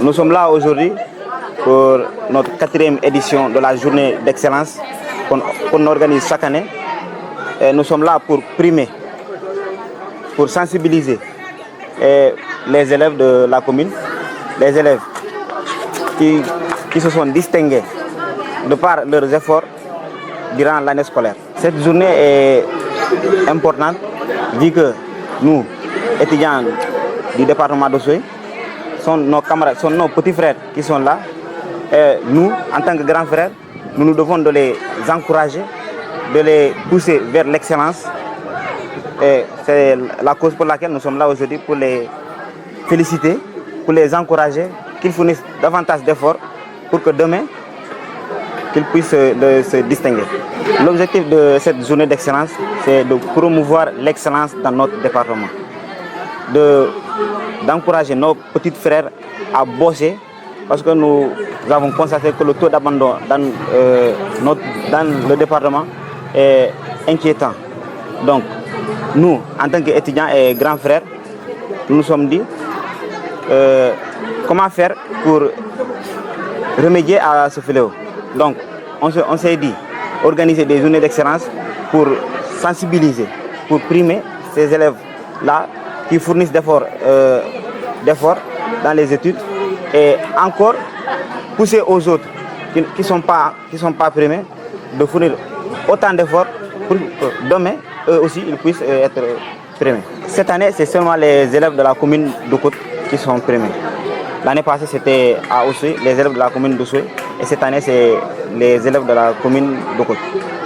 Nous sommes là aujourd'hui pour notre 4e édition de la journée d'excellence qu'on organise chaque année. Et nous sommes là pour primer, pour sensibiliser les élèves de la commune, les élèves qui se sont distingués de par leurs efforts durant l'année scolaire. Cette journée est importante vu que nous, étudiants du département d'Oussouye, sont nos camarades, sont nos petits frères qui sont là. Et nous, en tant que grands frères, nous nous devons de les encourager, de les pousser vers l'excellence. Et c'est la cause pour laquelle nous sommes là aujourd'hui, pour les féliciter, pour les encourager, qu'ils fournissent davantage d'efforts pour que demain, qu'ils puissent se distinguer. L'objectif de cette journée d'excellence, c'est de promouvoir l'excellence dans notre département, d'encourager nos petits frères à bosser, parce que nous avons constaté que le taux d'abandon dans le département est inquiétant. Donc, nous, en tant qu'étudiants et grands frères, nous nous sommes dit comment faire pour remédier à ce fléau. Donc, on s'est dit organiser des journées d'excellence pour sensibiliser, pour primer ces élèves-là qui fournissent d'efforts dans les études, et encore pousser aux autres qui ne sont pas primés de fournir autant d'efforts pour que demain, eux aussi, ils puissent être primés. Cette année, c'est seulement les élèves de la commune d'Oukout qui sont primés. L'année passée, c'était à Oussouye, les élèves de la commune d'Oussouye, et cette année, c'est les élèves de la commune d'Oukout.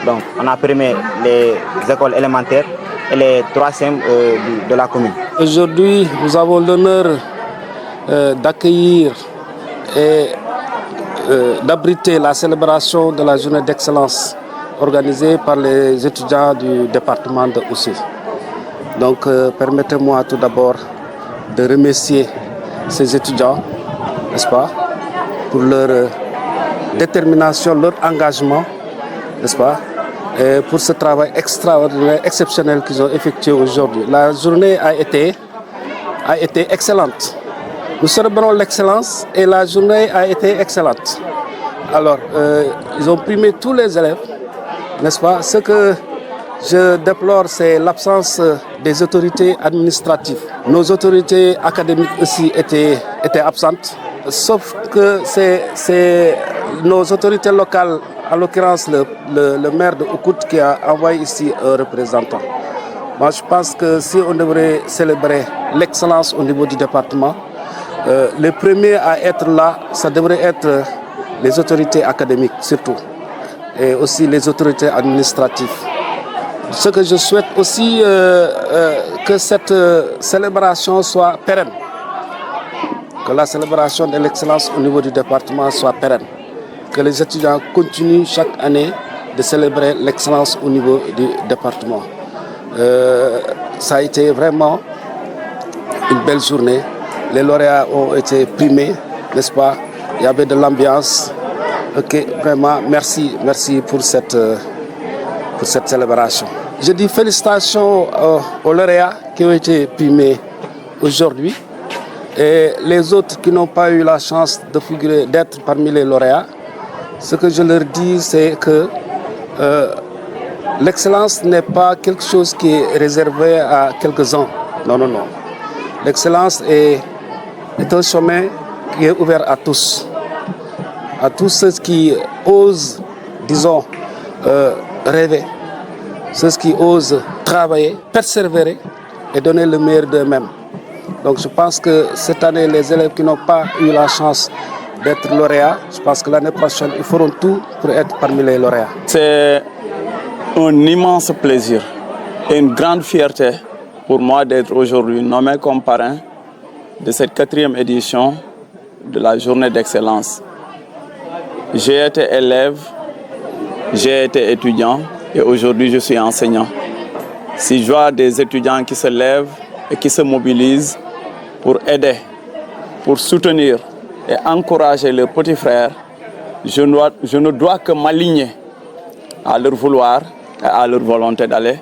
Donc, on a primé les écoles élémentaires et les 3e de la commune. Aujourd'hui, nous avons l'honneur d'accueillir et d'abriter la célébration de la journée d'excellence organisée par les étudiants du département de Oussouye. Donc, permettez-moi tout d'abord de remercier ces étudiants, n'est-ce pas, pour leur détermination, leur engagement, n'est-ce pas, et pour ce travail extraordinaire, exceptionnel qu'ils ont effectué aujourd'hui. La journée a été excellente. Nous célébrons l'excellence et la journée a été excellente. Alors, ils ont primé tous les élèves, n'est-ce pas? Ce que je déplore, c'est l'absence des autorités administratives. Nos autorités académiques aussi étaient absentes, sauf que c'est nos autorités locales, en l'occurrence le maire de Oukout, qui a envoyé ici un représentant. Moi, je pense que si on devrait célébrer l'excellence au niveau du département, les premiers à être là, ça devrait être les autorités académiques surtout, et aussi les autorités administratives. Ce que je souhaite aussi, que cette célébration soit pérenne, que la célébration de l'excellence au niveau du département soit pérenne, que les étudiants continuent chaque année de célébrer l'excellence au niveau du département. Ça a été vraiment une belle journée. Les lauréats ont été primés, n'est-ce pas? Il y avait de l'ambiance. Ok, vraiment, merci pour cette célébration. Je dis félicitations aux lauréats qui ont été primés aujourd'hui, et les autres qui n'ont pas eu la chance de figurer, d'être parmi les lauréats. Ce que je leur dis, c'est que l'excellence n'est pas quelque chose qui est réservé à quelques-uns. Non. L'excellence est un chemin qui est ouvert à tous ceux qui osent, disons, rêver, ceux qui osent travailler, persévérer et donner le meilleur d'eux-mêmes. Donc je pense que cette année, les élèves qui n'ont pas eu la chance d'être lauréats, je pense que l'année prochaine, ils feront tout pour être parmi les lauréats. C'est un immense plaisir et une grande fierté pour moi d'être aujourd'hui nommé comme parrain de cette 4e édition de la journée d'excellence. J'ai été élève, j'ai été étudiant et aujourd'hui je suis enseignant. Si je vois des étudiants qui se lèvent et qui se mobilisent pour aider, pour soutenir et encourager leurs petits frères, je ne dois que m'aligner à leur vouloir et à leur volonté d'aller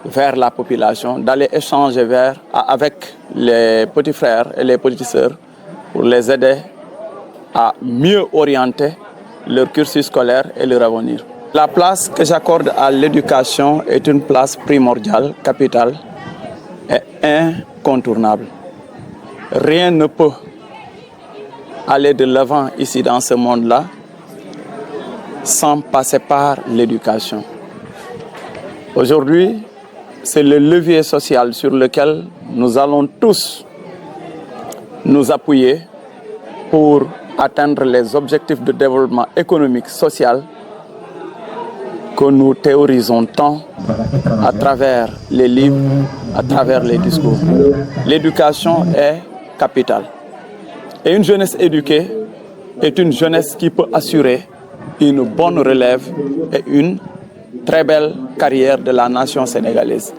vers la population, d'aller échanger avec les petits frères et les petites sœurs pour les aider à mieux orienter leur cursus scolaire et leur avenir. La place que j'accorde à l'éducation est une place primordiale, capitale et incontournable. Rien ne peut aller de l'avant ici dans ce monde-là sans passer par l'éducation. Aujourd'hui, c'est le levier social sur lequel nous allons tous nous appuyer pour atteindre les objectifs de développement économique, social que nous théorisons tant à travers les livres, à travers les discours. L'éducation est capitale. Et une jeunesse éduquée est une jeunesse qui peut assurer une bonne relève et une très belle carrière de la nation sénégalaise.